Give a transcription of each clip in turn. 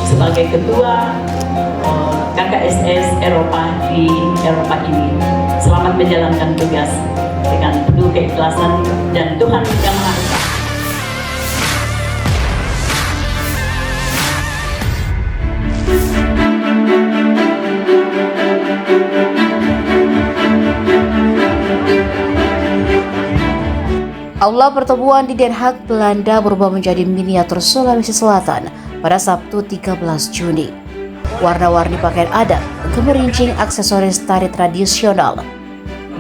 sebagai ketua KKSS Eropa di Eropa ini. Selamat menjalankan tugas dengan penuh keikhlasan dan Tuhan Yang Maha Esa. Aula pertemuan di Den Haag, Belanda berubah menjadi miniatur Sulawesi Selatan pada Sabtu 13 Juni. Warna-warni pakaian adat, gemerincing aksesoris tari tradisional,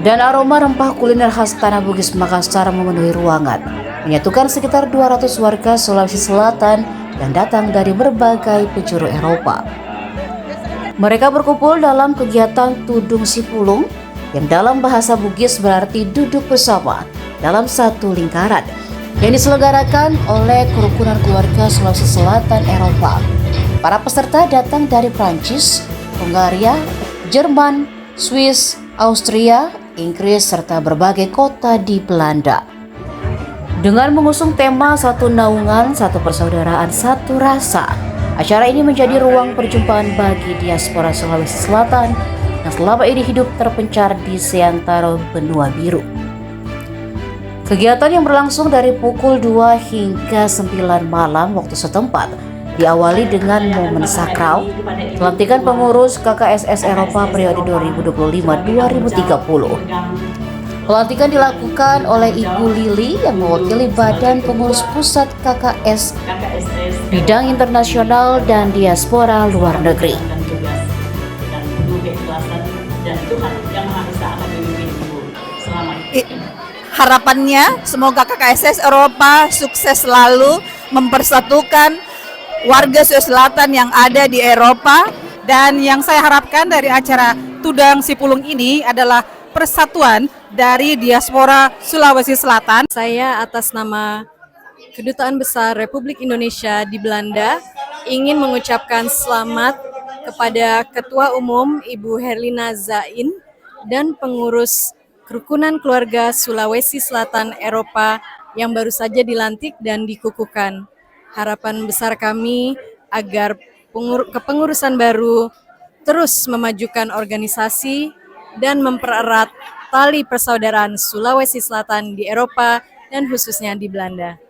dan aroma rempah kuliner khas Tanah Bugis Makassar memenuhi ruangan, menyatukan sekitar 200 warga Sulawesi Selatan yang datang dari berbagai penjuru Eropa. Mereka berkumpul dalam kegiatan Tudung Sipulung yang dalam bahasa Bugis berarti duduk bersama dalam satu lingkaran yang diselenggarakan oleh Kerukunan Keluarga Sulawesi Selatan Eropa. Para peserta datang dari Prancis, Hungaria, Jerman, Swiss, Austria, Inggris, serta berbagai kota di Belanda. Dengan mengusung tema satu naungan, satu persaudaraan, satu rasa, acara ini menjadi ruang perjumpaan bagi diaspora Sulawesi Selatan yang selama ini hidup terpencar di seantero benua biru. Kegiatan yang berlangsung dari pukul 2 hingga 9 malam waktu setempat diawali dengan momen sakral pelantikan pengurus KKSS Eropa periode 2025-2030. Pelantikan dilakukan oleh Ibu Lili yang mewakili Badan Pengurus Pusat KKS Bidang Internasional dan Diaspora Luar Negeri. Harapannya semoga KKSS Eropa sukses selalu mempersatukan warga Sulawesi Selatan yang ada di Eropa, dan yang saya harapkan dari acara Tudang Sipulung ini adalah persatuan dari diaspora Sulawesi Selatan. Saya atas nama Kedutaan Besar Republik Indonesia di Belanda ingin mengucapkan selamat kepada Ketua Umum Ibu Herlina Zain dan pengurus Kerukunan Keluarga Sulawesi Selatan Eropa yang baru saja dilantik dan dikukuhkan. Harapan besar kami agar kepengurusan baru terus memajukan organisasi dan mempererat tali persaudaraan Sulawesi Selatan di Eropa dan khususnya di Belanda.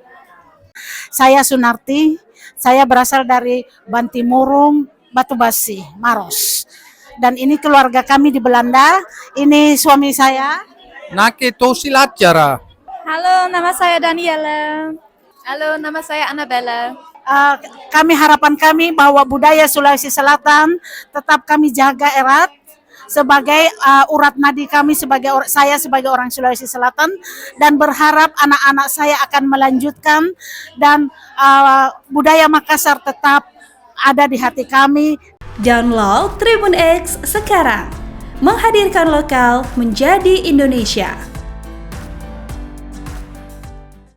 Saya Sunarti, saya berasal dari Bantimurung, Batu Basi, Maros. Dan ini keluarga kami di Belanda, ini suami saya. Nake Tosilatjara. Halo, nama saya Daniela. Halo, nama saya Annabella. Harapan kami bahwa budaya Sulawesi Selatan tetap kami jaga erat sebagai urat nadi kami, saya sebagai orang Sulawesi Selatan, dan berharap anak-anak saya akan melanjutkan dan budaya Makassar tetap ada di hati kami. Download Tribun X sekarang, menghadirkan lokal menjadi Indonesia.